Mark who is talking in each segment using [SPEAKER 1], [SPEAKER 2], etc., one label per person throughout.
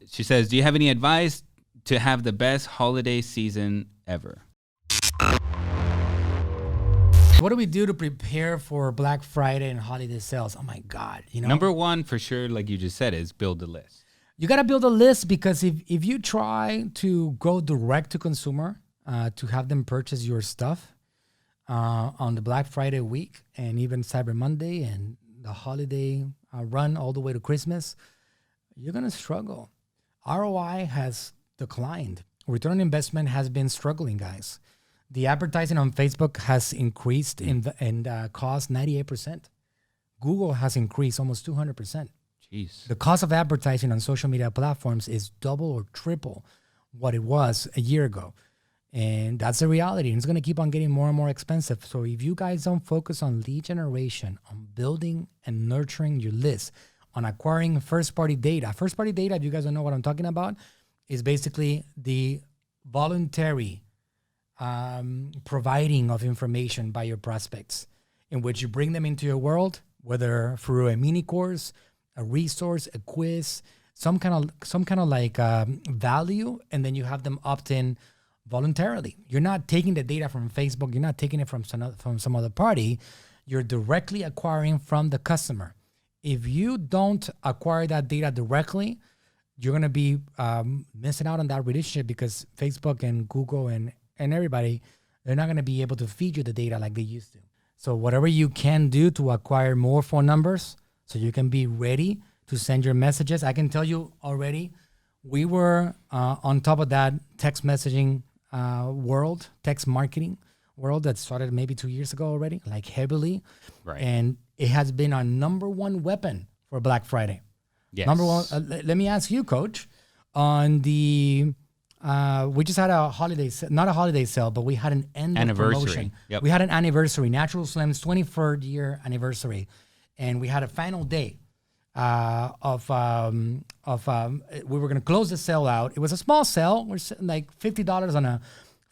[SPEAKER 1] She says, do you have any advice to have the best holiday season ever?
[SPEAKER 2] What do we do to prepare for Black Friday and holiday sales? Oh my God.
[SPEAKER 1] Number one, for sure, like you just said, is build a list.
[SPEAKER 2] You got to build a list, because if you try to go direct to consumer, to have them purchase your stuff on the Black Friday week and even Cyber Monday and the holiday run all the way to Christmas, you're going to struggle. ROI has declined. Return on investment has been struggling, guys. The advertising on Facebook has increased in cost 98%. Google has increased almost 200%.
[SPEAKER 1] Jeez.
[SPEAKER 2] The cost of advertising on social media platforms is double or triple what it was a year ago. And that's the reality. And it's going to keep on getting more and more expensive. So if you guys don't focus on lead generation, on building and nurturing your list, on acquiring first-party data. First-party data, if you guys don't know what I'm talking about, is basically the voluntary providing of information by your prospects, in which you bring them into your world, whether through a mini course, a resource, a quiz, some kind of like value, and then you have them opt in voluntarily. You're not taking the data from Facebook. You're not taking it from some other party. You're directly acquiring from the customer. If you don't acquire that data directly, you're going to be missing out on that relationship, because Facebook and Google and everybody, they're not going to be able to feed you the data like they used to. So whatever you can do to acquire more phone numbers so you can be ready to send your messages. I can tell you already, we were on top of that text messaging world, text marketing world that started maybe 2 years ago already, like heavily.
[SPEAKER 1] Right.
[SPEAKER 2] And it has been our number one weapon for Black Friday.
[SPEAKER 1] Yes.
[SPEAKER 2] Number one. Let me ask you, Coach, on the we just had a holiday, not a holiday sale, but we had an anniversary promotion.
[SPEAKER 1] Yep.
[SPEAKER 2] We had an anniversary, Natural Slim's 23rd year anniversary, and we had a final day of we were going to close the sale out. It was a small sale. We're like $50 on a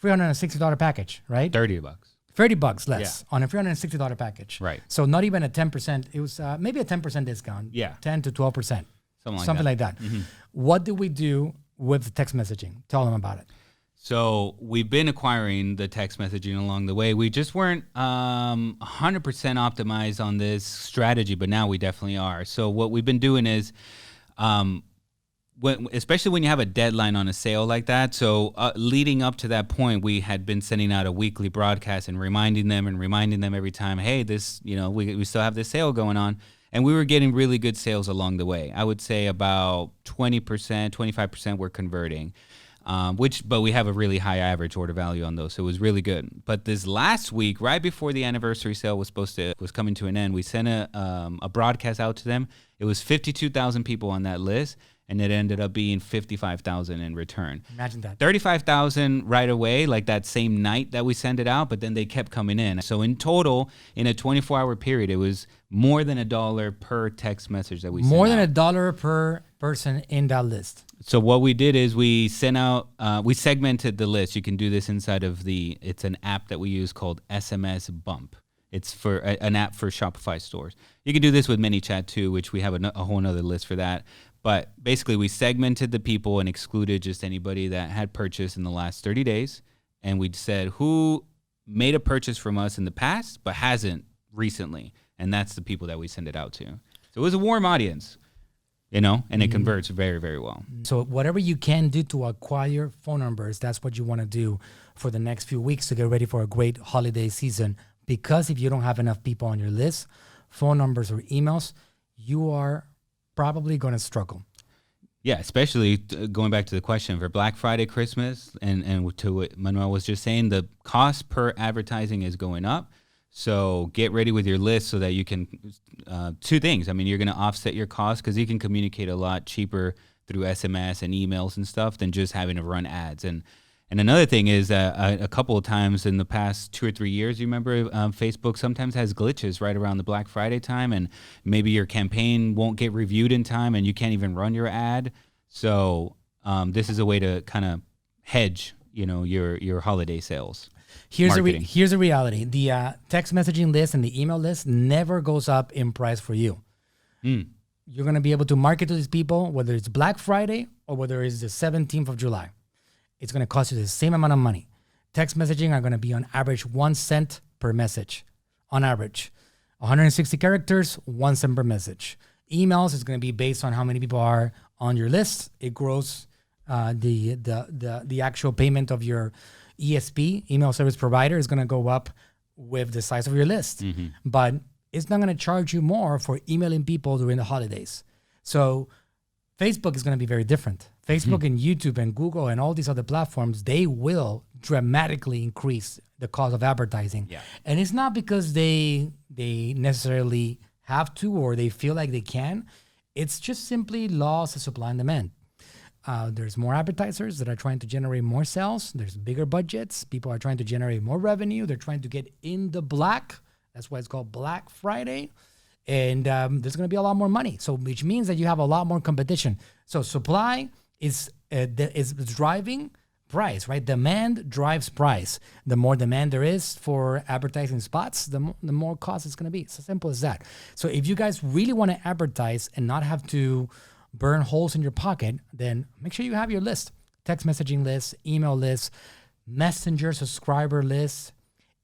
[SPEAKER 2] $360 package, right?
[SPEAKER 1] $30.
[SPEAKER 2] $30 less on a $360 package.
[SPEAKER 1] Right.
[SPEAKER 2] So not even a 10%. It was maybe a 10% discount.
[SPEAKER 1] Yeah.
[SPEAKER 2] 10 to 12%. Something like that.
[SPEAKER 1] Mm-hmm.
[SPEAKER 2] What did we do with the text messaging? Tell them about it.
[SPEAKER 1] So we've been acquiring the text messaging along the way. We just weren't 100% optimized on this strategy, but now we definitely are. So what we've been doing is, especially when you have a deadline on a sale like that. So leading up to that point, we had been sending out a weekly broadcast and reminding them every time, hey, this, we still have this sale going on. And we were getting really good sales along the way. I would say about 20%, 25% were converting. But we have a really high average order value on those, so it was really good. But this last week, right before the anniversary sale was coming to an end, we sent a broadcast out to them. It was 52,000 people on that list, and it ended up being 55,000 in return.
[SPEAKER 2] Imagine that.
[SPEAKER 1] 35,000 right away, like that same night that we sent it out, but then they kept coming in. So in total, in a 24-hour period, it was more than $1 per text message that we sent out.
[SPEAKER 2] More than $1 per person in that list.
[SPEAKER 1] So what we did is we sent out, we segmented the list. You can do this inside of it's an app that we use called SMS Bump. It's for an app for Shopify stores. You can do this with ManyChat too, which we have a whole nother list for that. But basically we segmented the people and excluded just anybody that had purchased in the last 30 days. And we said who made a purchase from us in the past, but hasn't recently. And that's the people that we send it out to. So it was a warm audience. And it converts very, very well.
[SPEAKER 2] So whatever you can do to acquire phone numbers, that's what you want to do for the next few weeks to get ready for a great holiday season. Because if you don't have enough people on your list, phone numbers or emails, you are probably going to struggle.
[SPEAKER 1] Yeah, especially going back to the question for Black Friday, Christmas, and to what Manuel was just saying, the cost per advertising is going up. So get ready with your list so that you can, two things. I mean, you're going to offset your costs because you can communicate a lot cheaper through SMS and emails and stuff than just having to run ads. And another thing is a couple of times in the past 2 or 3 years, you remember Facebook sometimes has glitches right around the Black Friday time, and maybe your campaign won't get reviewed in time and you can't even run your ad. So this is a way to kind of hedge, your holiday sales.
[SPEAKER 2] Here's the reality. The text messaging list and the email list never goes up in price for you. you're going to be able to market to these people, whether it's Black Friday or whether it's the 17th of July. It's going to cost you the same amount of money. Text messaging are going to be on average 1 cent per message. On average. 160 characters, 1 cent per message. Emails is going to be based on how many people are on your list. It grows the actual payment of your ESP, email service provider, is going to go up with the size of your list. But it's not going to charge you more for emailing people during the holidays. So Facebook is going to be very different. Facebook and YouTube and Google and all these other platforms, they will dramatically increase the cost of advertising.
[SPEAKER 1] Yeah.
[SPEAKER 2] And it's not because they necessarily have to or they feel like they can. It's just simply laws of supply and demand. There's more advertisers that are trying to generate more sales. There's bigger budgets. People are trying to generate more revenue. They're trying to get in the black. That's why it's called Black Friday. And there's going to be a lot more money. So which means that you have a lot more competition. So supply is driving price, right? Demand drives price. The more demand there is for advertising spots, the more cost it's going to be. It's as simple as that. So if you guys really want to advertise and not have to burn holes in your pocket, then make sure you have your list. Text messaging list, email list, messenger subscriber list,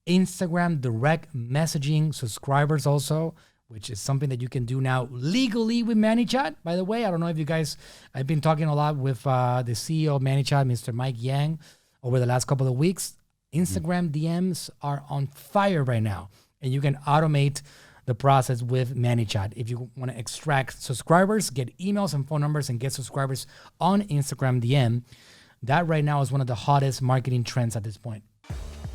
[SPEAKER 2] Instagram direct messaging subscribers also, which is something that you can do now legally with ManyChat. By the way, I don't know if you guys, I've been talking a lot with the CEO of ManyChat, Mr. Mike Yang, over the last couple of weeks. Instagram DMs are on fire right now, and you can automate the process with ManyChat. If you want to extract subscribers, get emails and phone numbers, and get subscribers on Instagram DM, that right now is one of the hottest marketing trends at this point.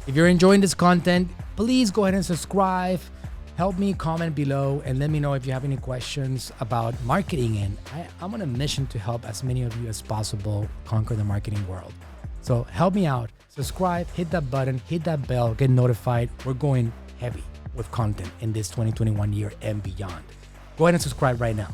[SPEAKER 2] If you're enjoying this content, please go ahead and subscribe. Help me comment below and let me know if you have any questions about marketing. And I'm on a mission to help as many of you as possible conquer the marketing world. So help me out. Subscribe, hit that button, hit that bell, get notified. We're going heavy with content in this 2021 year and beyond. Go ahead and subscribe right now.